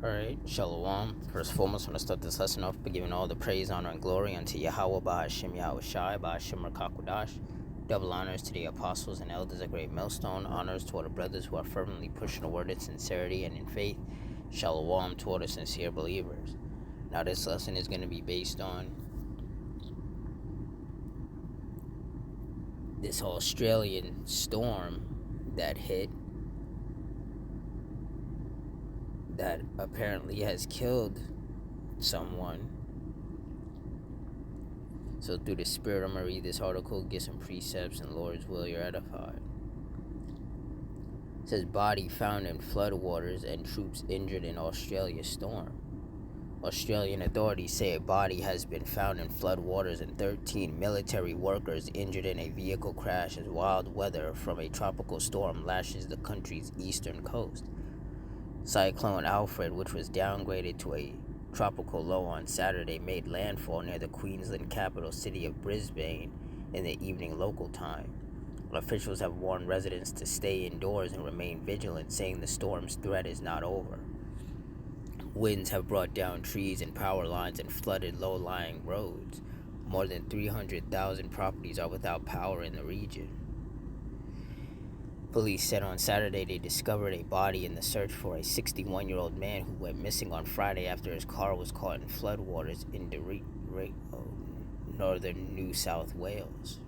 Alright, Shalom. First and foremost, I want to start this lesson off by giving all the praise, honor, and glory unto Yahweh, Bahashim Yahweh Shai, Bahashim Rakakwadash. Double honors to the apostles and elders of Great Millstone. Honors to all the brothers who are fervently pushing the word in sincerity and in faith. Shalom to all the sincere believers. Now, this lesson is going to be based on this Australian storm that hit that apparently has killed someone. So through the Spirit, I'm going to read this article, get some precepts, and Lord's will, you're edified. It says, body found in floodwaters and troops injured in Australia storm. Australian authorities say a body has been found in floodwaters and 13 military workers injured in a vehicle crash as wild weather from a tropical storm lashes the country's eastern coast. Cyclone Alfred, which was downgraded to a tropical low on Saturday, made landfall near the Queensland capital city of Brisbane in the evening local time. Officials have warned residents to stay indoors and remain vigilant, saying the storm's threat is not over. Winds have brought down trees and power lines and flooded low-lying roads. More than 300,000 properties are without power in the region. Police said on Saturday they discovered a body in the search for a 61-year-old man who went missing on Friday after his car was caught in floodwaters in northern New South Wales.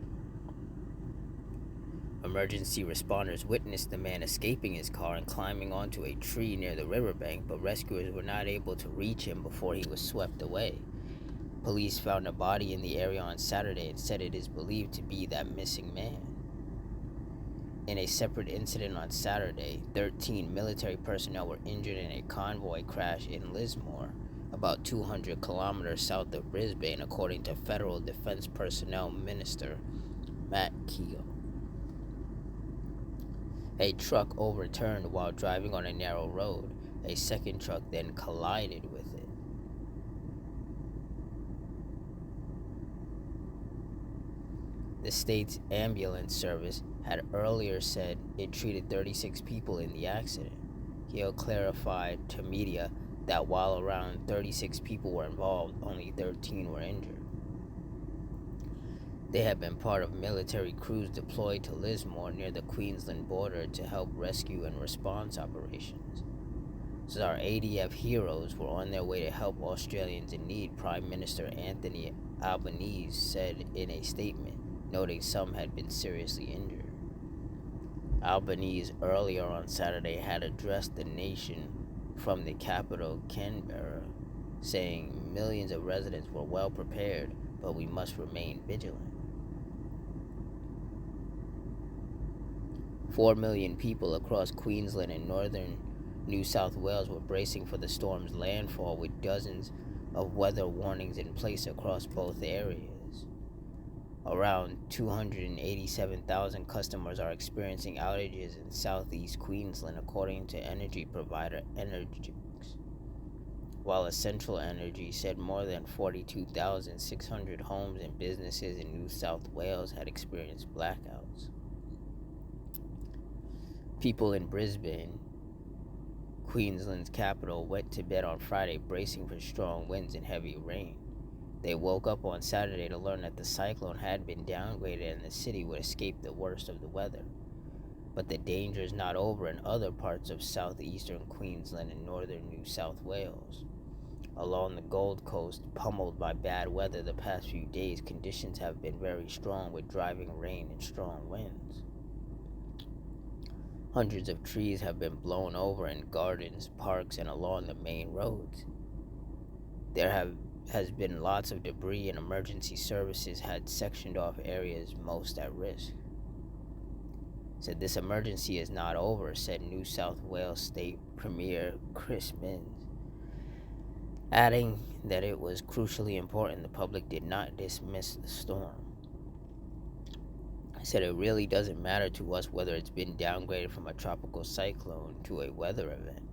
Emergency responders witnessed the man escaping his car and climbing onto a tree near the riverbank, but rescuers were not able to reach him before he was swept away. Police found a body in the area on Saturday and said it is believed to be that missing man. In a separate incident on Saturday, 13 military personnel were injured in a convoy crash in Lismore, about 200 kilometers south of Brisbane, according to Federal Defense Personnel Minister Matt Keogh. A truck overturned while driving on a narrow road. A second truck then collided with it. The state's ambulance service had earlier said it treated 36 people in the accident. Keogh clarified to media that while around 36 people were involved, only 13 were injured. They had been part of military crews deployed to Lismore near the Queensland border to help rescue and response operations. So our ADF heroes were on their way to help Australians in need, Prime Minister Anthony Albanese said in a statement, noting some had been seriously injured. Albanese earlier on Saturday had addressed the nation from the capital, Canberra, saying millions of residents were well prepared, but we must remain vigilant. 4 million people across Queensland and northern New South Wales were bracing for the storm's landfall, with dozens of weather warnings in place across both areas. Around 287,000 customers are experiencing outages in southeast Queensland, according to energy provider Energix, while Essential Energy said more than 42,600 homes and businesses in New South Wales had experienced blackouts. People in Brisbane, Queensland's capital, went to bed on Friday bracing for strong winds and heavy rain. They woke up on Saturday to learn that the cyclone had been downgraded and the city would escape the worst of the weather. But the danger is not over in other parts of southeastern Queensland and northern New South Wales. Along the Gold Coast, pummeled by bad weather the past few days, conditions have been very strong with driving rain and strong winds. Hundreds of trees have been blown over in gardens, parks, and along the main roads. There has been lots of debris, and emergency services had sectioned off areas most at risk. Said this emergency is not over, said New South Wales State Premier Chris Minns, adding that it was crucially important the public did not dismiss the storm. I said it really doesn't matter to us whether it's been downgraded from a tropical cyclone to a weather event.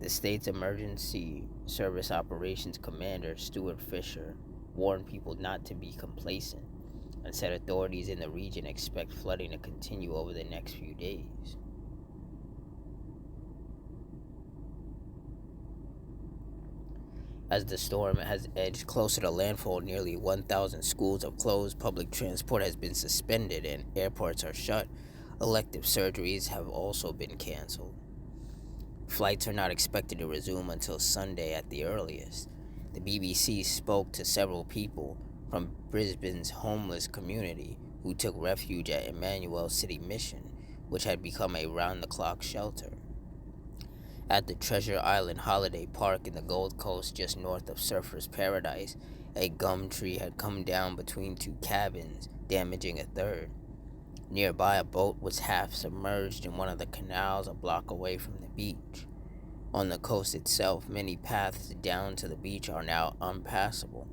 The state's emergency service operations commander, Stuart Fisher, warned people not to be complacent and said authorities in the region expect flooding to continue over the next few days. As the storm has edged closer to landfall, nearly 1,000 schools have closed, public transport has been suspended, and airports are shut. Elective surgeries have also been canceled. Flights are not expected to resume until Sunday at the earliest. The BBC spoke to several people from Brisbane's homeless community who took refuge at Emmanuel City Mission, which had become a round-the-clock shelter. At the Treasure Island Holiday Park in the Gold Coast, just north of Surfers Paradise, a gum tree had come down between two cabins, damaging a third. Nearby, a boat was half submerged in one of the canals a block away from the beach. On the coast itself, many paths down to the beach are now unpassable.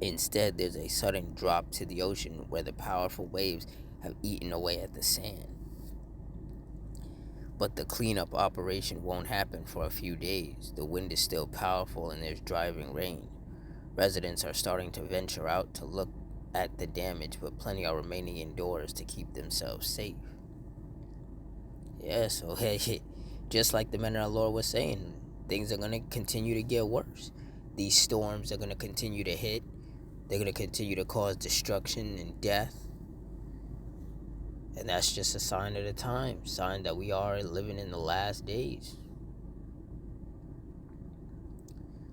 Instead, there's a sudden drop to the ocean where the powerful waves have eaten away at the sand. But the cleanup operation won't happen for a few days. The wind is still powerful and there's driving rain. Residents are starting to venture out to look at the damage, but plenty are remaining indoors to keep themselves safe. Yeah, so hey, just like the men of the Lord was saying, things are going to continue to get worse. These storms are going to continue to hit. They're going to continue to cause destruction and death. And that's just a sign of the time, sign that we are living in the last days.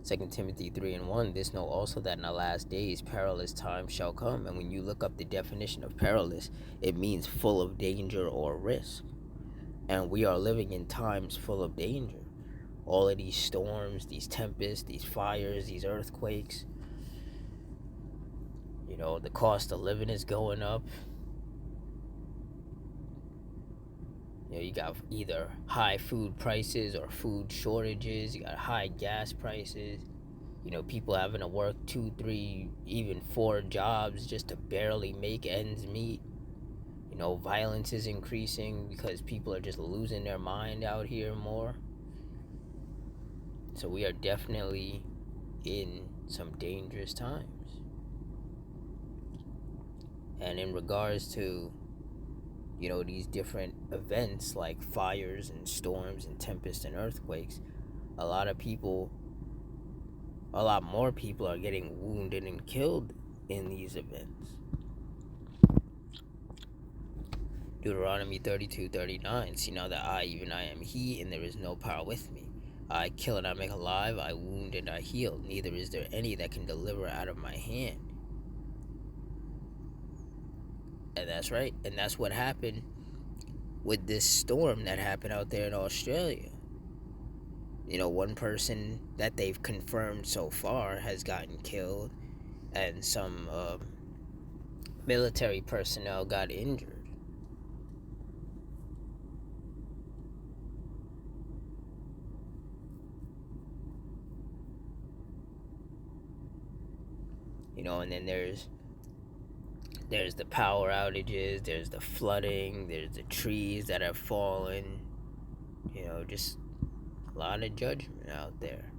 2 Timothy 3:1, this know also that in the last days perilous times shall come. And when you look up the definition of perilous, it means full of danger or risk. And we are living in times full of danger. All of these storms, these tempests, these fires, these earthquakes. The cost of living is going up. You got either high food prices or food shortages. You got high gas prices. People having to work 2, 3, even 4 jobs just to barely make ends meet. Violence is increasing because people are just losing their mind out here more. So we are definitely in some dangerous times. And in regards to these different events like fires and storms and tempests and earthquakes, a lot more people are getting wounded and killed in these events. Deuteronomy 32:39, see now that I, even I am he, and there is no power with me. I kill and I make alive, I wound and I heal, neither is there any that can deliver out of my hand. And that's right, and that's what happened with this storm that happened out there in Australia. One person that they've confirmed so far has gotten killed, and some military personnel got injured. And then there's the power outages, there's the flooding, there's the trees that have fallen. Just a lot of judgment out there.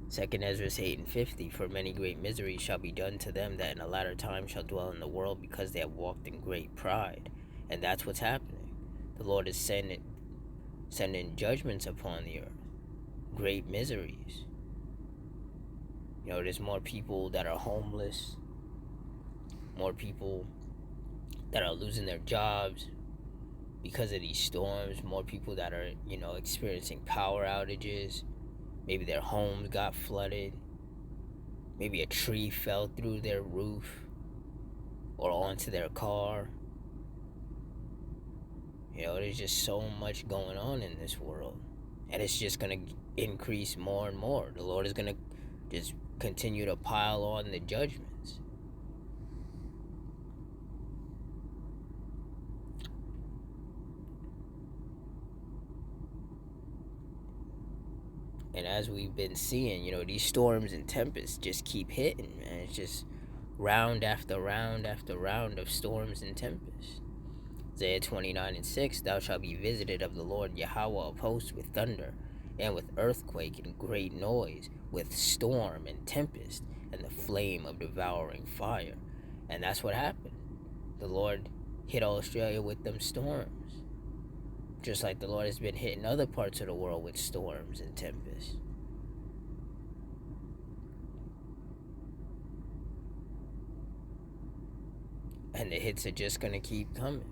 2 Ezra 8:50, for many great miseries shall be done to them that in the latter time shall dwell in the world, because they have walked in great pride. And that's what's happening. The Lord is sending judgments upon the earth. Great miseries. There's more people that are homeless, more people that are losing their jobs because of these storms, more people that are, experiencing power outages. Maybe their homes got flooded. Maybe a tree fell through their roof or onto their car. There's just so much going on in this world. And it's just going to increase more and more. The Lord is going to just continue to pile on the judgments. And as we've been seeing, these storms and tempests just keep hitting, man. It's just round after round after round of storms and tempests. Isaiah 29:6, thou shalt be visited of the Lord Yahweh of hosts with thunder, and with earthquake and great noise, with storm and tempest, and the flame of devouring fire. And that's what happened. The Lord hit Australia with them storms, just like the Lord has been hitting other parts of the world with storms and tempests. And the hits are just gonna keep coming.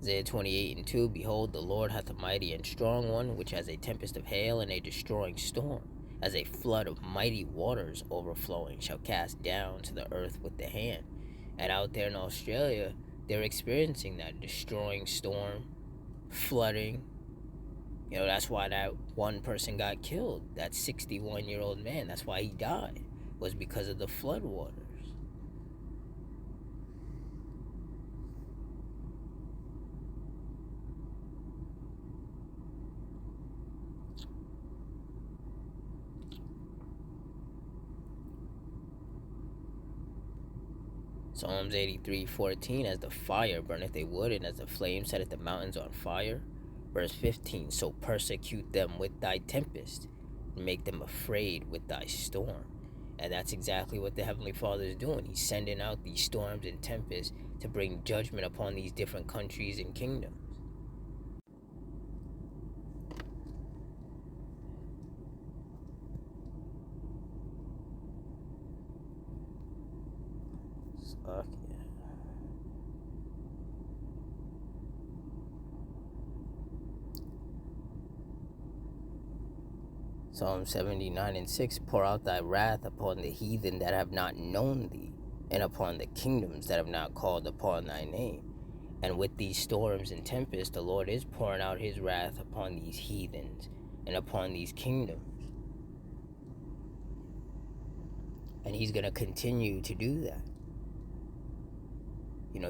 Isaiah 28:2, Behold, the Lord hath a mighty and strong one, which has a tempest of hail and a destroying storm, as a flood of mighty waters overflowing, shall cast down to the earth with the hand. And out there in Australia, they're experiencing that destroying storm, flooding. That's why that one person got killed, that 61-year-old man. That's why he died, was because of the flood waters. Psalms 83:14, as the fire burneth a wood, and as the flame setteth the mountains on fire. Verse 15, so persecute them with thy tempest, and make them afraid with thy storm. And that's exactly what the Heavenly Father is doing. He's sending out these storms and tempests to bring judgment upon these different countries and kingdoms. Suck yeah. Psalm 79:6, pour out thy wrath upon the heathen that have not known thee, and upon the kingdoms that have not called upon thy name. And with these storms and tempests, the Lord is pouring out his wrath upon these heathens and upon these kingdoms. And he's going to continue to do that.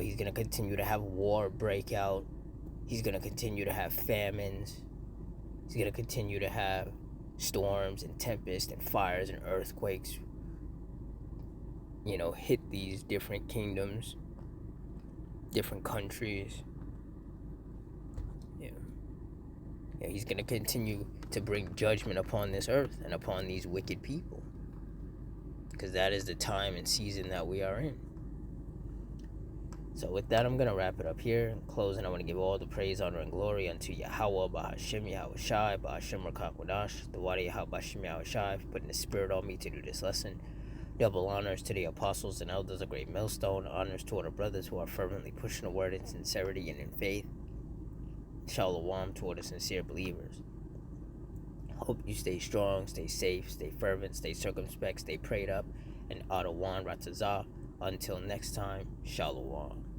He's going to continue to have war break out. He's going to continue to have famines. He's going to continue to have storms and tempests and fires and earthquakes, hit these different kingdoms, different countries. He's going to continue to bring judgment upon this earth and upon these wicked people, because that is the time and season that we are in. So with that, I'm going to wrap it up here. In closing, I want to give all the praise, honor, and glory unto Yahweh, Bahashem, Yahweh Shai, Bahashem, Rakak Wadash, the Wadi Yahweh, Bahashem, Yahweh Shai, for putting the spirit on me to do this lesson. Double honors to the apostles and elders of Great Millstone. Honors to all the brothers who are fervently pushing the word in sincerity and in faith. Shalom to all the sincere believers. Hope you stay strong, stay safe, stay fervent, stay circumspect, stay prayed up, and Adawan Ratazah. Until next time, Shalom.